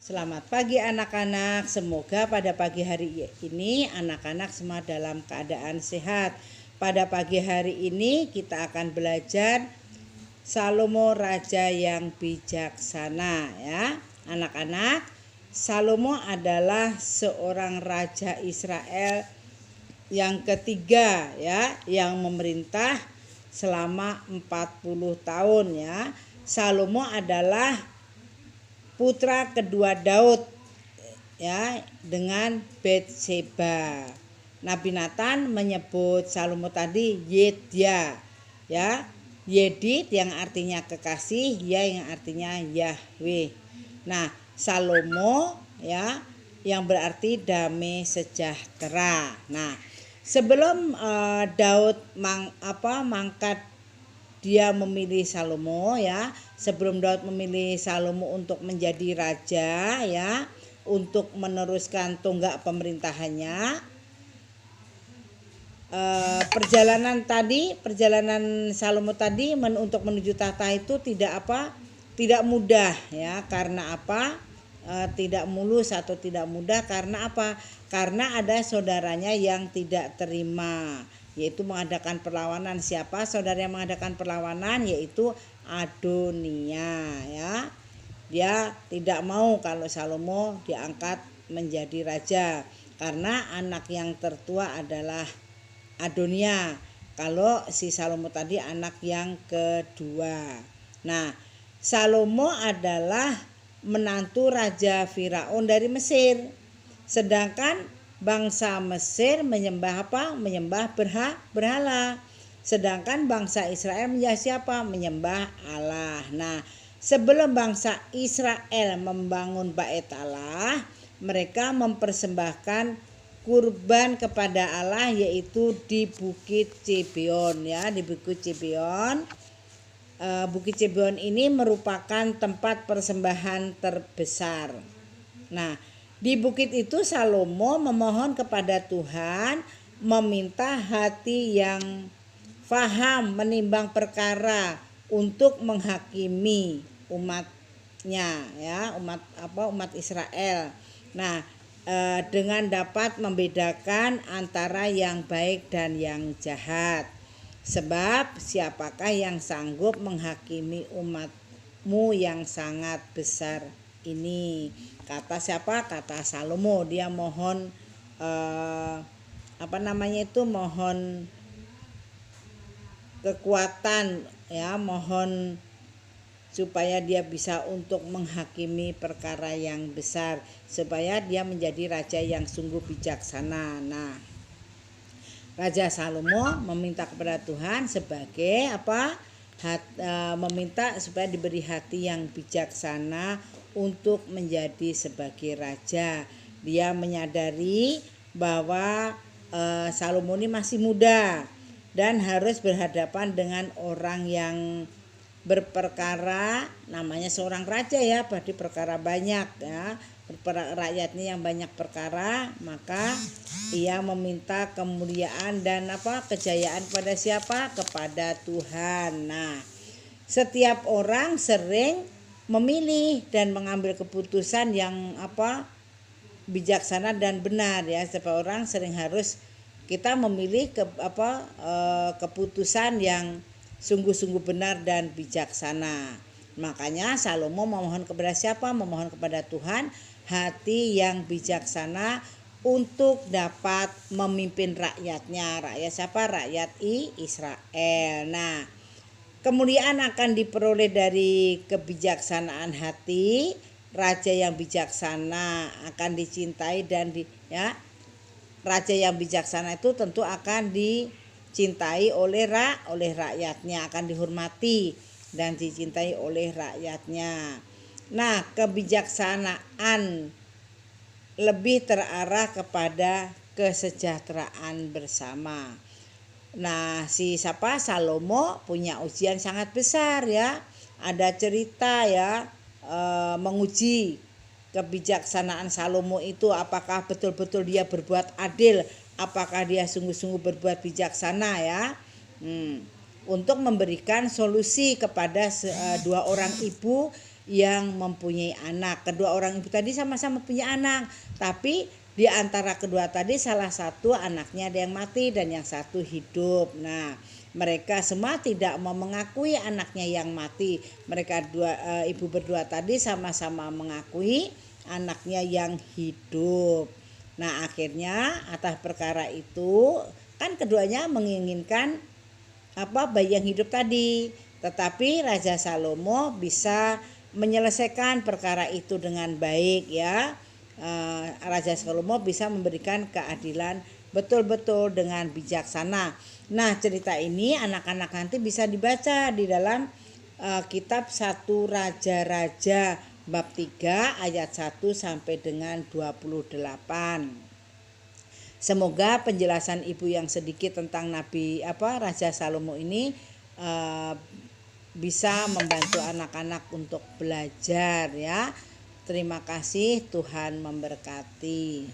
Selamat pagi anak-anak, semoga pada pagi hari ini anak-anak semua dalam keadaan sehat. Pada pagi hari ini kita akan belajar Salomo Raja yang Bijaksana ya. Anak-anak, Salomo adalah seorang raja Israel yang ketiga ya, yang memerintah selama 40 tahun ya. Salomo adalah putra kedua Daud ya, dengan Betseba. Nabi Nathan menyebut Salomo tadi Yedya ya. Yedid yang artinya kekasih, ya yang artinya Yahweh. Nah, Salomo ya yang berarti damai sejahtera. Nah, sebelum Daud mangkat dia memilih Salomo ya. Sebelum Daud memilih Salomo untuk menjadi raja ya, untuk meneruskan tonggak pemerintahannya, perjalanan Salomo tadi untuk menuju tahta itu tidak mudah ya. Karena tidak mulus atau tidak mudah karena karena ada saudaranya yang tidak terima, yaitu mengadakan perlawanan. Siapa saudara yang mengadakan perlawanan? Yaitu Adonia ya. Dia tidak mau kalau Salomo diangkat menjadi raja karena anak yang tertua adalah Adonia, kalau si Salomo tadi anak yang kedua. Nah, Salomo adalah menantu Raja Firaun dari Mesir. Sedangkan bangsa Mesir menyembah Menyembah berhala. Sedangkan bangsa Israel menyembah siapa? Menyembah Allah. Nah, sebelum bangsa Israel membangun Bait Allah, mereka mempersembahkan kurban kepada Allah, yaitu di Bukit Cibeon ya, di Bukit Cibeon. Bukit Cibeon ini merupakan tempat persembahan terbesar. Nah, di bukit itu Salomo memohon kepada Tuhan, meminta hati yang faham menimbang perkara untuk menghakimi umatnya ya, umat Israel. Nah, dengan dapat membedakan antara yang baik dan yang jahat. Sebab siapakah yang sanggup menghakimi umatmu yang sangat besar ini? Kata siapa? Kata Salomo. Dia mohon mohon kekuatan ya, mohon supaya dia bisa untuk menghakimi perkara yang besar, supaya dia menjadi raja yang sungguh bijaksana. Nah, Raja Salomo meminta kepada Tuhan sebagai meminta supaya diberi hati yang bijaksana untuk menjadi sebagai raja. Dia menyadari bahwa Salomo ini masih muda dan harus berhadapan dengan orang yang berperkara, namanya seorang raja ya, berarti perkara banyak ya, rakyatnya yang banyak perkara. Maka ia meminta kemuliaan dan kejayaan pada siapa? Kepada Tuhan. Nah, setiap orang sering memilih dan mengambil keputusan yang bijaksana dan benar ya. Setiap orang sering harus kita memilih keputusan yang sungguh-sungguh benar dan bijaksana. Makanya Salomo memohon kepada siapa? Memohon kepada Tuhan hati yang bijaksana untuk dapat memimpin rakyatnya. Rakyat siapa? Rakyat Israel. Nah, kemuliaan akan diperoleh dari kebijaksanaan hati. Raja yang bijaksana akan dicintai dan raja yang bijaksana itu tentu akan dicintai oleh rakyatnya, akan dihormati dan dicintai oleh rakyatnya. Nah, kebijaksanaan lebih terarah kepada kesejahteraan bersama. Nah, Salomo punya ujian sangat besar ya. Ada cerita ya, menguji kebijaksanaan Salomo itu, apakah betul-betul dia berbuat adil, apakah dia sungguh-sungguh berbuat bijaksana ya. Untuk memberikan solusi kepada dua orang ibu yang mempunyai anak. Kedua orang ibu tadi sama-sama punya anak, tapi di antara kedua tadi salah satu anaknya ada yang mati dan yang satu hidup. Nah, mereka semua tidak mau mengakui anaknya yang mati. Mereka ibu berdua tadi sama-sama mengakui anaknya yang hidup. Nah, akhirnya atas perkara itu kan keduanya menginginkan bayi yang hidup tadi. Tetapi Raja Salomo bisa menyelesaikan perkara itu dengan baik ya. Raja Salomo bisa memberikan keadilan betul-betul dengan bijaksana. Nah, cerita ini anak-anak nanti bisa dibaca di dalam kitab 1 Raja-Raja bab 3 ayat 1 sampai dengan 28. Semoga penjelasan Ibu yang sedikit tentang Raja Salomo ini bisa membantu anak-anak untuk belajar ya. Terima kasih, Tuhan memberkati.